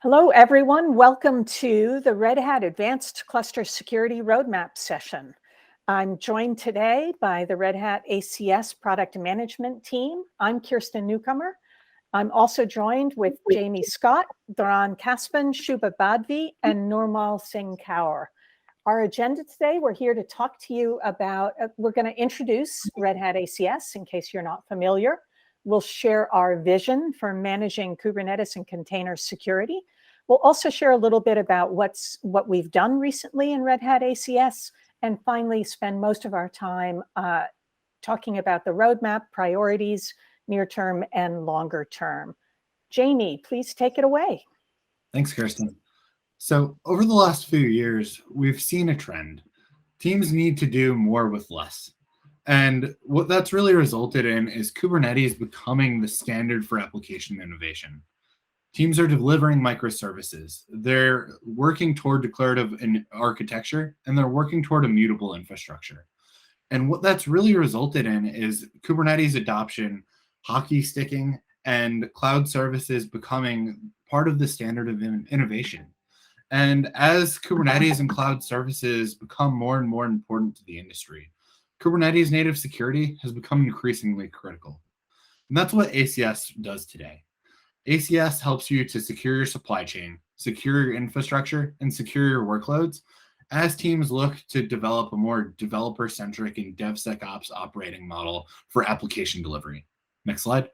Hello, everyone. Welcome to the Red Hat Advanced Cluster Security Roadmap session. I'm joined today by the Red Hat ACS product management team. I'm Kirsten Newcomer. I'm also joined with Jamie Scott, Dharan Kaspan, Shubha Badvi, and Nurmal Singh Kaur. Our agenda today, we're here to talk to you about, we're going to introduce Red Hat ACS in case you're not familiar. We'll share our vision for managing Kubernetes and container security. We'll also share a little bit about what we've done recently in Red Hat ACS, and finally spend most of our time talking about the roadmap, priorities, near term and longer term. Jamie, please take it away. Thanks, Kirsten. So over the last few years, we've seen a trend. Teams need to do more with less. And what that's really resulted in is Kubernetes becoming the standard for application innovation. Teams are delivering microservices. They're working toward declarative architecture, and they're working toward immutable infrastructure. And what that's really resulted in is Kubernetes adoption, hockey sticking, and cloud services becoming part of the standard of innovation. And as Kubernetes and cloud services become more and more important to the industry, Kubernetes native security has become increasingly critical. And that's what ACS does today. ACS helps you to secure your supply chain, secure your infrastructure, and secure your workloads as teams look to develop a more developer-centric and DevSecOps operating model for application delivery. Next slide.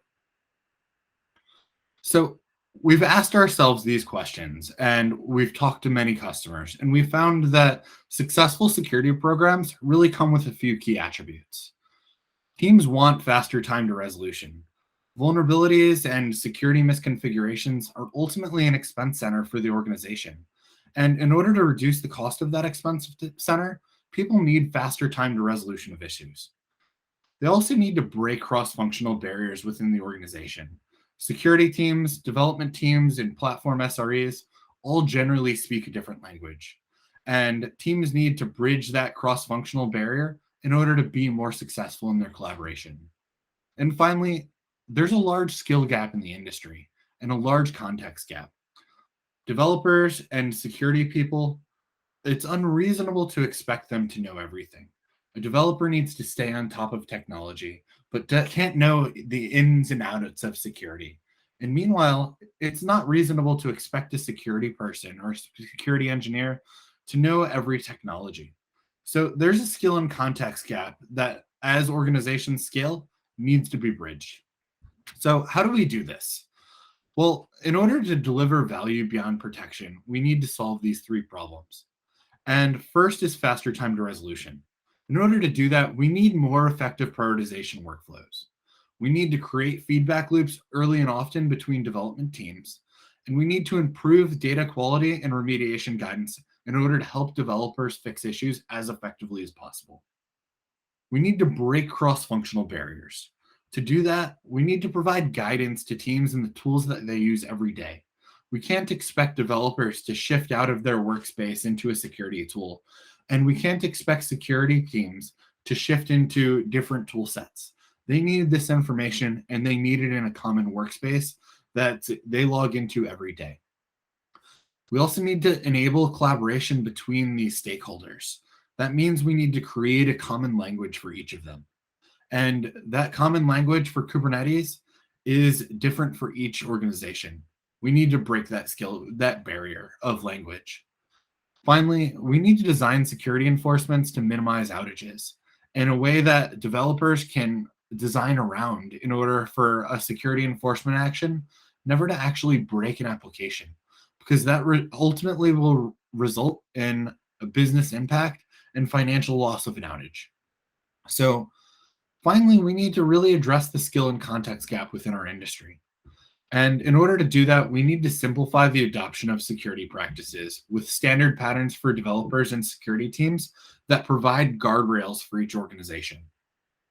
So we've asked ourselves these questions, and we've talked to many customers, and we found that successful security programs really come with a few key attributes. Teams want faster time to resolution. Vulnerabilities and security misconfigurations are ultimately an expense center for the organization. And in order to reduce the cost of that expense center, people need faster time to resolution of issues. They also need to break cross-functional barriers within the organization. Security teams, development teams, and platform SREs all generally speak a different language. And teams need to bridge that cross-functional barrier in order to be more successful in their collaboration. And finally, there's a large skill gap in the industry and a large context gap. Developers and security people, it's unreasonable to expect them to know everything. A developer needs to stay on top of technology, but can't know the ins and outs of security. And meanwhile, it's not reasonable to expect a security person or security engineer to know every technology. So there's a skill and context gap that, as organizations scale, needs to be bridged. So how do we do this? Well, in order to deliver value beyond protection, we need to solve these three problems. And first is faster time to resolution. In order to do that, we need more effective prioritization workflows. We need to create feedback loops early and often between development teams. And we need to improve data quality and remediation guidance in order to help developers fix issues as effectively as possible. We need to break cross-functional barriers. To do that, we need to provide guidance to teams and the tools that they use every day. We can't expect developers to shift out of their workspace into a security tool, and we can't expect security teams to shift into different tool sets. They need this information, and they need it in a common workspace that they log into every day. We also need to enable collaboration between these stakeholders. That means we need to create a common language for each of them. And that common language for Kubernetes is different for each organization. We need to break that barrier of language. Finally, we need to design security enforcements to minimize outages in a way that developers can design around in order for a security enforcement action never to actually break an application, because that ultimately will result in a business impact and financial loss of an outage. So finally, we need to really address the skill and context gap within our industry. And in order to do that, we need to simplify the adoption of security practices with standard patterns for developers and security teams that provide guardrails for each organization.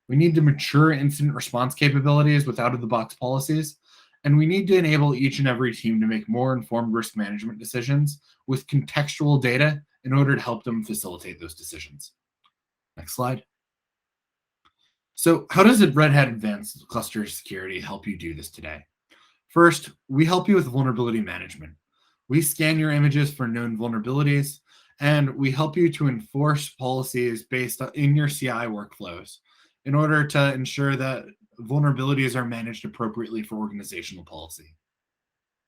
We need to mature incident response capabilities with out-of-the-box policies, and we need to enable each and every team to make more informed risk management decisions with contextual data in order to help them facilitate those decisions. Next slide. So how does Red Hat Advanced Cluster Security help you do this today? First, we help you with vulnerability management. We scan your images for known vulnerabilities, and we help you to enforce policies in your CI workflows in order to ensure that vulnerabilities are managed appropriately for organizational policy.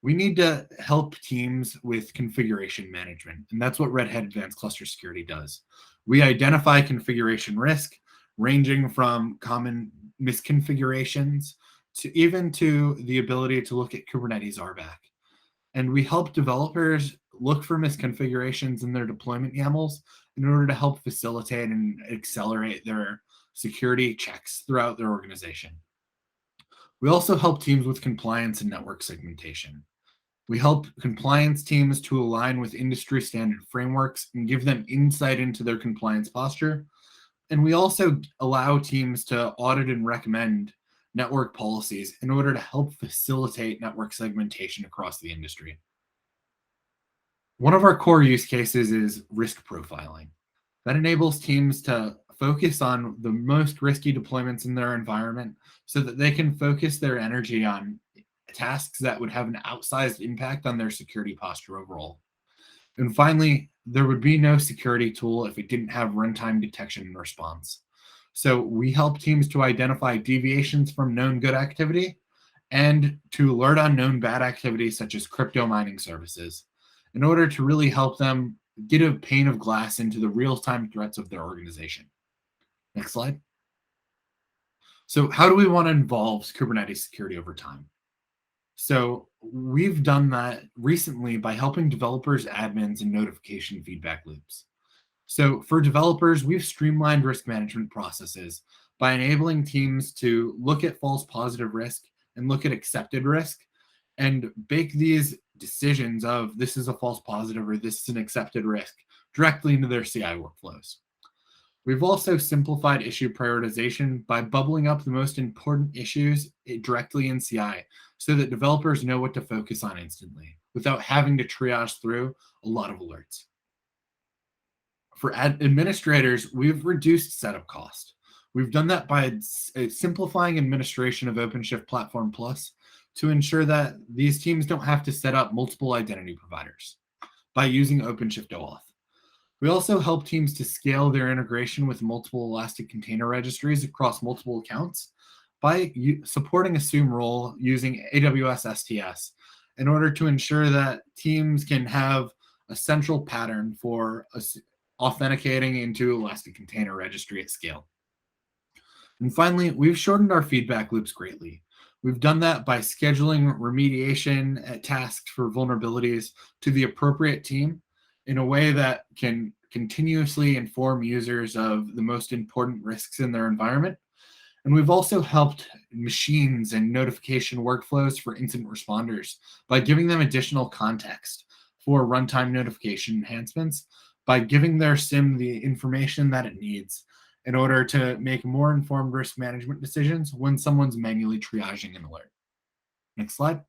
We need to help teams with configuration management, and that's what Red Hat Advanced Cluster Security does. We identify configuration risk, ranging from common misconfigurations to the ability to look at Kubernetes RBAC. And we help developers look for misconfigurations in their deployment YAMLs in order to help facilitate and accelerate their security checks throughout their organization. We also help teams with compliance and network segmentation. We help compliance teams to align with industry standard frameworks and give them insight into their compliance posture. And we also allow teams to audit and recommend network policies in order to help facilitate network segmentation across the industry. One of our core use cases is risk profiling. That enables teams to focus on the most risky deployments in their environment so that they can focus their energy on tasks that would have an outsized impact on their security posture overall. And finally, there would be no security tool if it didn't have runtime detection and response. So we help teams to identify deviations from known good activity and to alert on known bad activity, such as crypto mining services, in order to really help them get a pane of glass into the real-time threats of their organization. Next slide. So how do we want to involve Kubernetes security over time? So we've done that recently by helping developers, admins, and notification feedback loops. So for developers, we've streamlined risk management processes by enabling teams to look at false positive risk and look at accepted risk and bake these decisions of this is a false positive or this is an accepted risk directly into their CI workflows. We've also simplified issue prioritization by bubbling up the most important issues directly in CI so that developers know what to focus on instantly without having to triage through a lot of alerts. For administrators, we've reduced setup cost. We've done that by simplifying administration of OpenShift Platform Plus to ensure that these teams don't have to set up multiple identity providers by using OpenShift OAuth. We also help teams to scale their integration with multiple Elastic Container Registries across multiple accounts by supporting Assume Role using AWS STS in order to ensure that teams can have a central pattern for authenticating into Elastic Container Registry at scale. And finally, we've shortened our feedback loops greatly. We've done that by scheduling remediation tasks for vulnerabilities to the appropriate team in a way that can continuously inform users of the most important risks in their environment. And we've also helped machines and notification workflows for incident responders by giving them additional context for runtime notification enhancements by giving their SIM the information that it needs in order to make more informed risk management decisions when someone's manually triaging an alert. Next slide.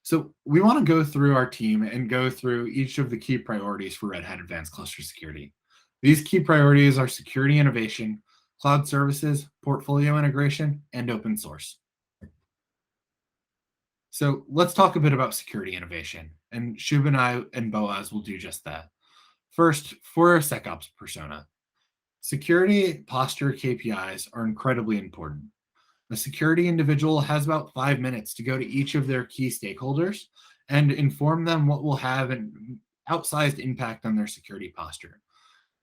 So we want to go through our team and go through each of the key priorities for Red Hat Advanced Cluster Security. These key priorities are security innovation, cloud services, portfolio integration, and open source. So let's talk a bit about security innovation, and Shub and I and Boaz will do just that. First, for a SecOps persona, security posture KPIs are incredibly important. A security individual has about 5 minutes to go to each of their key stakeholders and inform them what will have an outsized impact on their security posture.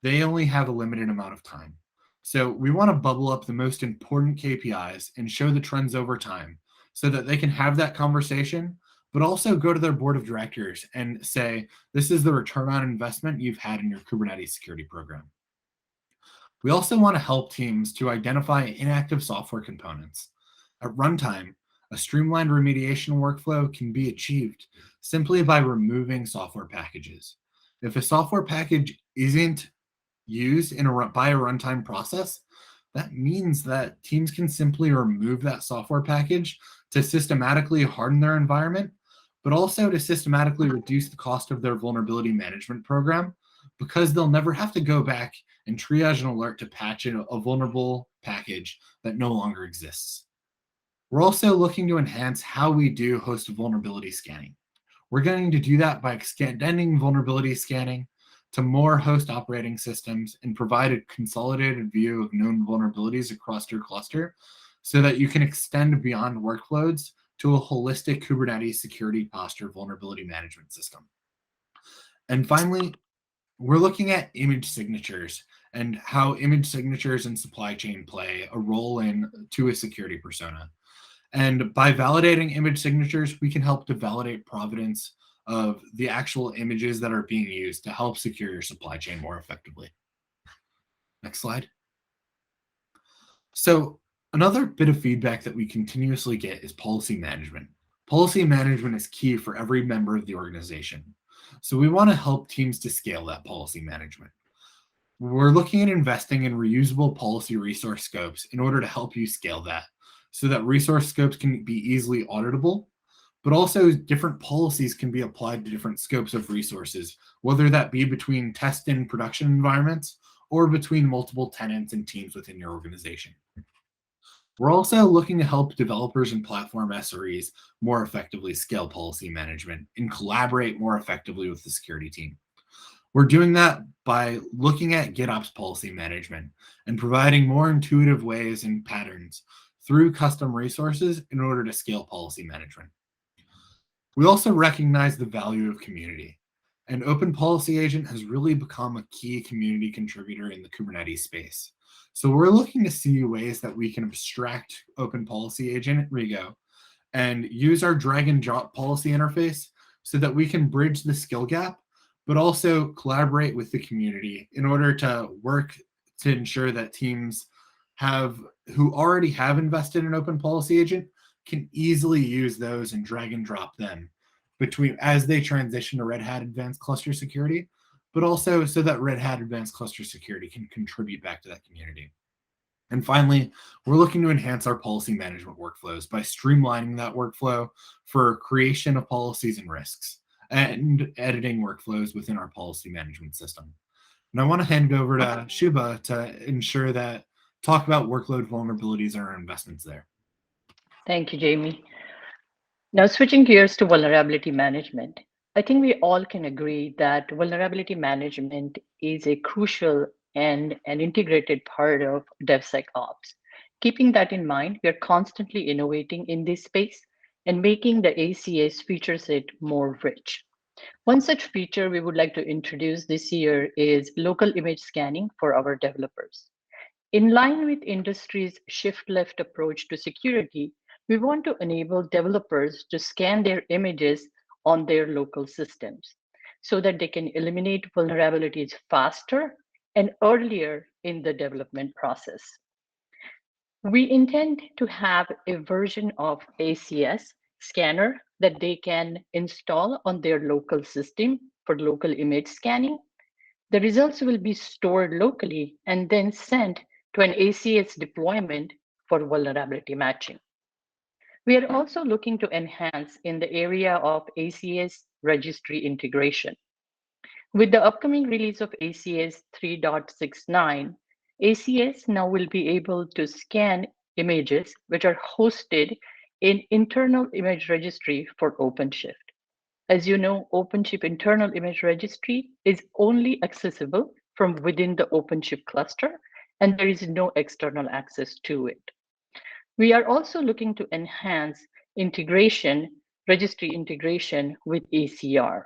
They only have a limited amount of time. So we want to bubble up the most important KPIs and show the trends over time so that they can have that conversation, but also go to their board of directors and say, this is the return on investment you've had in your Kubernetes security program. We also want to help teams to identify inactive software components. At runtime, a streamlined remediation workflow can be achieved simply by removing software packages. If a software package isn't used by a runtime process, that means that teams can simply remove that software package to systematically harden their environment, but also to systematically reduce the cost of their vulnerability management program, because they'll never have to go back and triage an alert to patch a vulnerable package that no longer exists. We're also looking to enhance how we do host vulnerability scanning. We're going to do that by extending vulnerability scanning to more host operating systems and provide a consolidated view of known vulnerabilities across your cluster so that you can extend beyond workloads to a holistic Kubernetes security posture vulnerability management system. And finally, we're looking at image signatures and how image signatures and supply chain play a role to a security persona. And by validating image signatures, we can help to validate provenance of the actual images that are being used to help secure your supply chain more effectively. Next slide. So another bit of feedback that we continuously get is policy management. Policy management is key for every member of the organization. So we want to help teams to scale that policy management. We're looking at investing in reusable policy resource scopes in order to help you scale that so that resource scopes can be easily auditable, but also different policies can be applied to different scopes of resources, whether that be between test and production environments or between multiple tenants and teams within your organization. We're also looking to help developers and platform SREs more effectively scale policy management and collaborate more effectively with the security team. We're doing that by looking at GitOps policy management and providing more intuitive ways and patterns through custom resources in order to scale policy management. We also recognize the value of community. An open policy agent has really become a key community contributor in the Kubernetes space. So we're looking to see ways that we can abstract open policy agent at Rego and use our drag and drop policy interface so that we can bridge the skill gap, but also collaborate with the community in order to work to ensure that teams who already have invested in open policy agent can easily use those and drag and drop them as they transition to Red Hat Advanced Cluster Security, but also so that Red Hat Advanced Cluster Security can contribute back to that community. And finally, we're looking to enhance our policy management workflows by streamlining that workflow for creation of policies and risks and editing workflows within our policy management system. And I want to hand it over to Shubha to talk about workload vulnerabilities and our investments there. Thank you, Jamie. Now, switching gears to vulnerability management, I think we all can agree that vulnerability management is a crucial and an integrated part of DevSecOps. Keeping that in mind, we are constantly innovating in this space and making the ACS feature set more rich. One such feature we would like to introduce this year is local image scanning for our developers. In line with industry's shift-left approach to security, we want to enable developers to scan their images on their local systems so that they can eliminate vulnerabilities faster and earlier in the development process. We intend to have a version of ACS scanner that they can install on their local system for local image scanning. The results will be stored locally and then sent to an ACS deployment for vulnerability matching. We are also looking to enhance in the area of ACS registry integration. With the upcoming release of ACS 3.69, ACS now will be able to scan images which are hosted in internal image registry for OpenShift. As you know, OpenShift internal image registry is only accessible from within the OpenShift cluster, and there is no external access to it. We are also looking to enhance registry integration with ACR.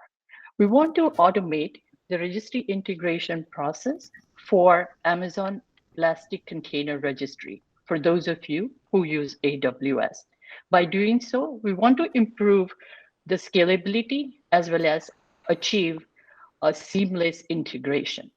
We want to automate the registry integration process for Amazon Elastic Container Registry, for those of you who use AWS. By doing so, we want to improve the scalability as well as achieve a seamless integration.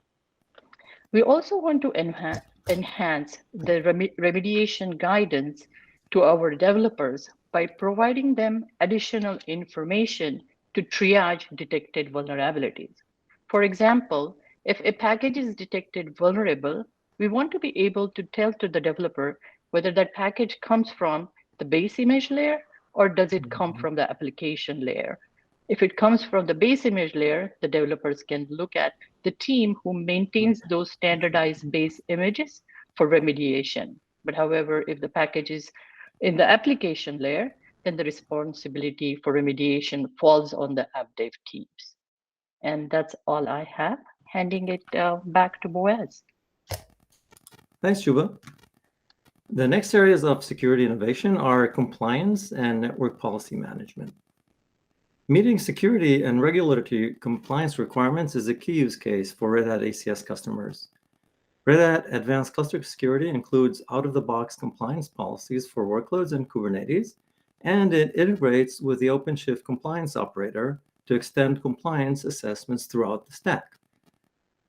We also want to enhance the remediation guidance to our developers by providing them additional information to triage detected vulnerabilities. For example, if a package is detected vulnerable, we want to be able to tell to the developer whether that package comes from the base image layer or does it come from the application layer. If it comes from the base image layer, the developers can look at the team who maintains those standardized base images for remediation. But however, if the package is in the application layer, then the responsibility for remediation falls on the app dev teams. And that's all I have. Handing it back to Boaz. Thanks, Juba. The next areas of security innovation are compliance and network policy management. Meeting security and regulatory compliance requirements is a key use case for Red Hat ACS customers. Red Hat Advanced Cluster Security includes out-of-the-box compliance policies for workloads and Kubernetes, and it integrates with the OpenShift compliance operator to extend compliance assessments throughout the stack.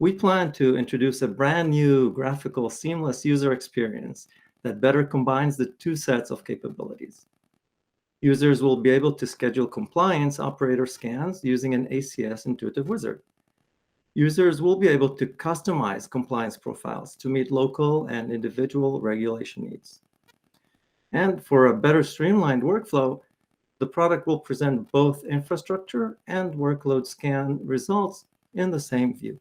We plan to introduce a brand new graphical seamless user experience that better combines the two sets of capabilities. Users will be able to schedule compliance operator scans using an ACS intuitive wizard. Users will be able to customize compliance profiles to meet local and individual regulation needs. And for a better streamlined workflow, the product will present both infrastructure and workload scan results in the same view.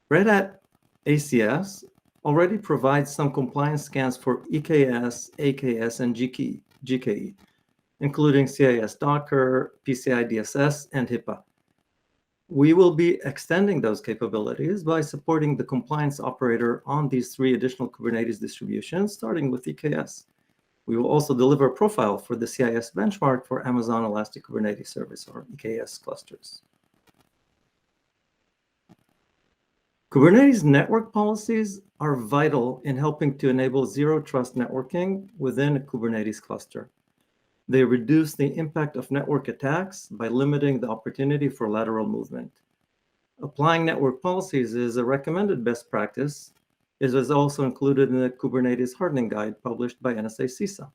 Red Hat ACS already provides some compliance scans for EKS, AKS, and GKE, including CIS Docker, PCI DSS, and HIPAA. We will be extending those capabilities by supporting the compliance operator on these 3 additional Kubernetes distributions, starting with EKS. We will also deliver a profile for the CIS benchmark for Amazon Elastic Kubernetes Service, or EKS clusters. Kubernetes network policies are vital in helping to enable zero-trust networking within a Kubernetes cluster. They reduce the impact of network attacks by limiting the opportunity for lateral movement. Applying network policies is a recommended best practice. It is also included in the Kubernetes hardening guide published by NSA CISA.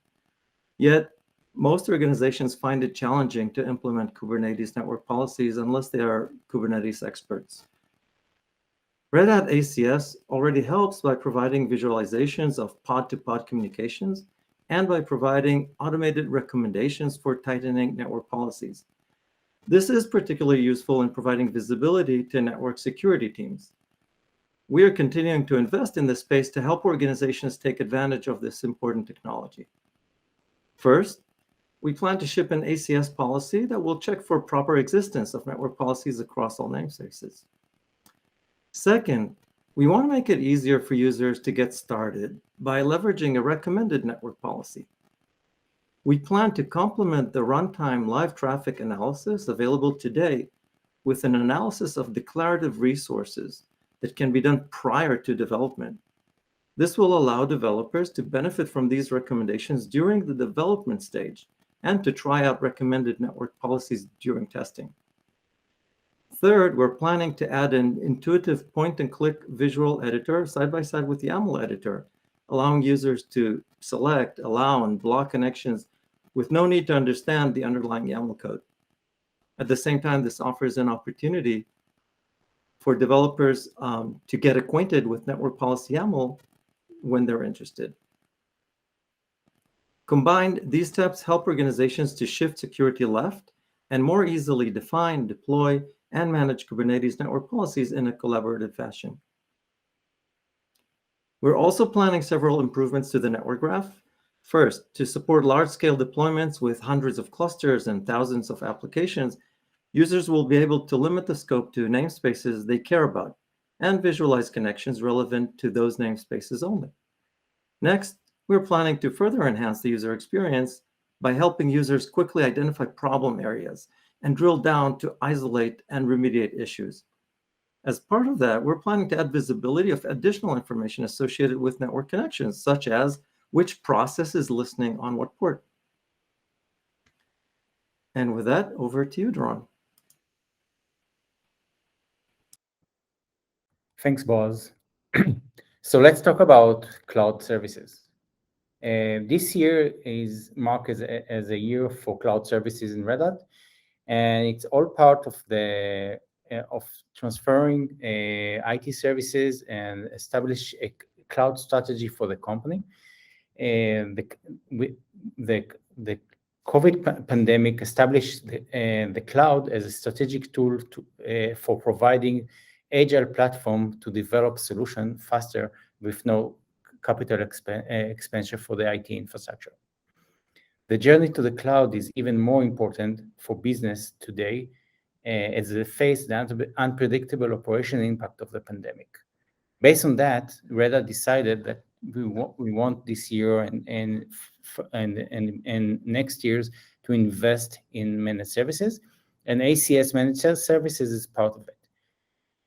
Yet, most organizations find it challenging to implement Kubernetes network policies unless they are Kubernetes experts. Red Hat ACS already helps by providing visualizations of pod-to-pod communications and by providing automated recommendations for tightening network policies. This is particularly useful in providing visibility to network security teams. We are continuing to invest in this space to help organizations take advantage of this important technology. First, we plan to ship an ACS policy that will check for proper existence of network policies across all namespaces. Second, we want to make it easier for users to get started by leveraging a recommended network policy. We plan to complement the runtime live traffic analysis available today with an analysis of declarative resources that can be done prior to development. This will allow developers to benefit from these recommendations during the development stage and to try out recommended network policies during testing. Third, we're planning to add an intuitive point-and-click visual editor side by side with the YAML editor, allowing users to select, allow, and block connections with no need to understand the underlying YAML code. At the same time, this offers an opportunity for developers to get acquainted with network policy YAML when they're interested. Combined, these steps help organizations to shift security left and more easily define, deploy, and manage Kubernetes network policies in a collaborative fashion. We're also planning several improvements to the network graph. First, to support large-scale deployments with hundreds of clusters and thousands of applications, users will be able to limit the scope to namespaces they care about and visualize connections relevant to those namespaces only. Next, we're planning to further enhance the user experience by helping users quickly identify problem areas and drill down to isolate and remediate issues. As part of that, we're planning to add visibility of additional information associated with network connections, such as which process is listening on what port. And with that, over to you, Doron. Thanks, Boaz. So let's talk about cloud services. This year is marked as a year for cloud services in Red Hat, and it's all part of the of transferring IT services and establish a cloud strategy for the company. And the COVID pandemic established the cloud as a strategic tool for providing agile platform to develop solution faster with no capital expenditure for the IT infrastructure. The journey to the cloud is even more important for business today as they face the unpredictable operational impact of the pandemic. Based on that, Red Hat decided that we want this year and next years to invest in managed services, and ACS managed services is part of it.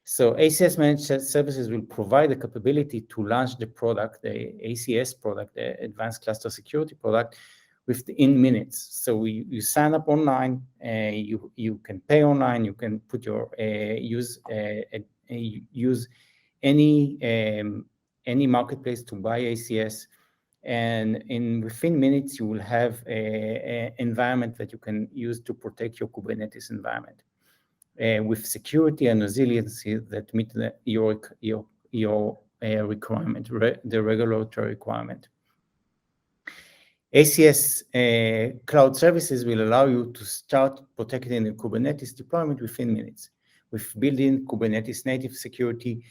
So ACS managed services will provide the capability to launch the product, the ACS product, the Advanced Cluster Security product, within minutes. So you sign up online, you can pay online, you can put your use any marketplace to buy ACS, and within minutes you will have an environment that you can use to protect your Kubernetes environment with security and resiliency that meet your requirement, the regulatory requirement. ACS cloud services will allow you to start protecting the Kubernetes deployment within minutes with built-in Kubernetes native security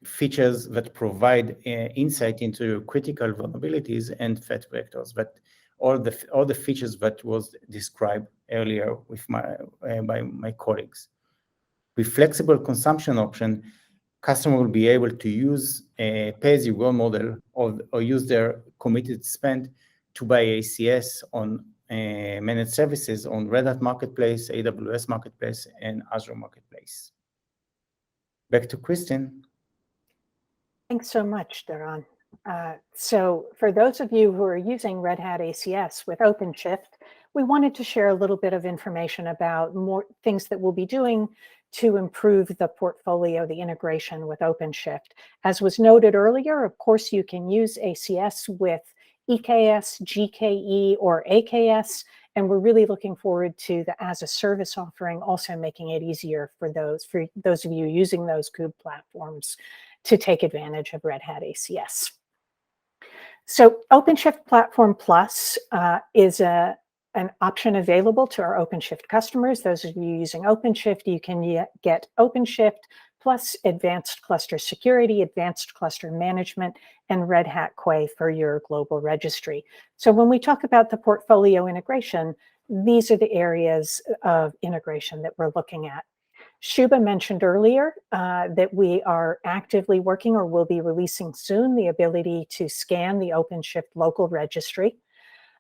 features that provide insight into your critical vulnerabilities and threat vectors. But all the features that was described earlier by my colleagues. With flexible consumption option, customer will be able to use a pay-as-you-go model or use their committed spend to buy ACS on managed services on Red Hat Marketplace, AWS Marketplace, and Azure Marketplace. Back to Kristen. Thanks so much, Daron. So for those of you who are using Red Hat ACS with OpenShift, we wanted to share a little bit of information about more things that we'll be doing to improve the portfolio, the integration with OpenShift. As was noted earlier, of course, you can use ACS with EKS, GKE, or AKS, and we're really looking forward to the as a service offering, also making it easier for those of you using those Kube platforms to take advantage of Red Hat ACS. So OpenShift Platform Plus is an option available to our OpenShift customers. Those of you using OpenShift, you can get OpenShift plus Advanced Cluster Security, Advanced Cluster Management, and Red Hat Quay for your global registry. So when we talk about the portfolio integration, these are the areas of integration that we're looking at. Shuba mentioned earlier that we are actively working or will be releasing soon the ability to scan the OpenShift local registry.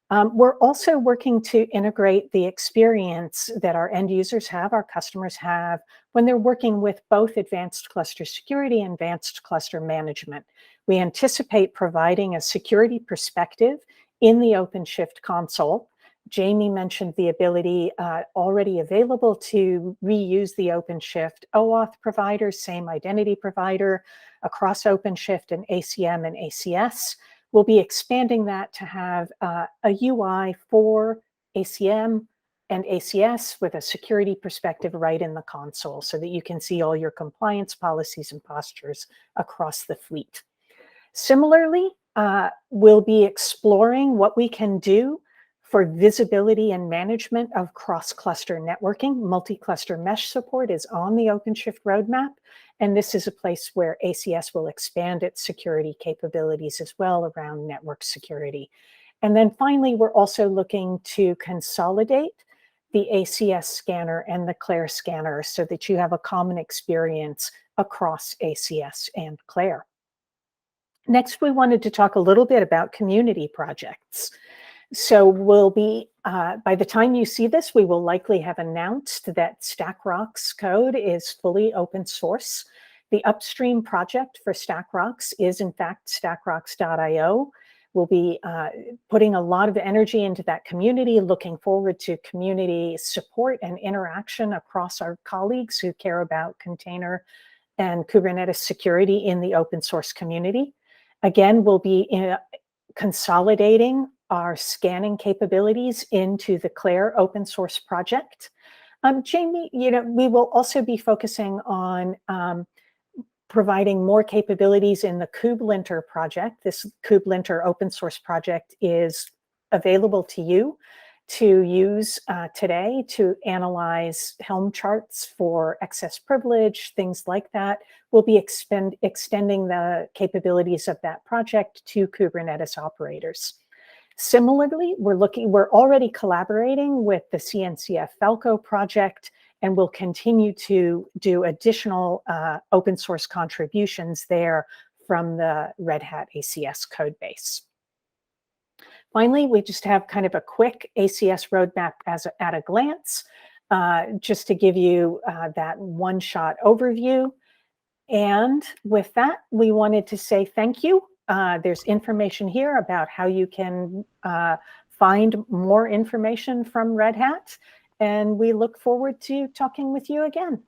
We're also working to integrate the experience that our end users have, our customers have, when they're working with both Advanced Cluster Security and Advanced Cluster Management. We anticipate providing a security perspective in the OpenShift console. Jamie mentioned the ability already available to reuse the OpenShift OAuth provider, same identity provider across OpenShift and ACM and ACS. We'll be expanding that to have a UI for ACM and ACS with a security perspective right in the console so that you can see all your compliance policies and postures across the fleet. Similarly, we'll be exploring what we can do for visibility and management of cross-cluster networking. Multi-cluster mesh support is on the OpenShift roadmap, and this is a place where ACS will expand its security capabilities as well around network security. And then finally, we're also looking to consolidate the ACS scanner and the Claire scanner so that you have a common experience across ACS and Claire. Next, we wanted to talk a little bit about community projects. So we'll be, by the time you see this, we will likely have announced that StackRox code is fully open source. The upstream project for StackRox is in fact StackRox.io. We'll be putting a lot of energy into that community, looking forward to community support and interaction across our colleagues who care about container and Kubernetes security in the open source community. Again, we'll be consolidating our scanning capabilities into the Claire open source project. Jamie, we will also be focusing on providing more capabilities in the KubeLinter project. This KubeLinter open source project is available to you to use today to analyze Helm charts for excess privilege, things like that. We'll be extending the capabilities of that project to Kubernetes operators. Similarly, we're already collaborating with the CNCF Falco project, and we'll continue to do additional open source contributions there from the Red Hat ACS codebase. Finally, we just have kind of a quick ACS roadmap at a glance, just to give you that one-shot overview. And with that, we wanted to say thank you. There's information here about how you can find more information from Red Hat, and we look forward to talking with you again.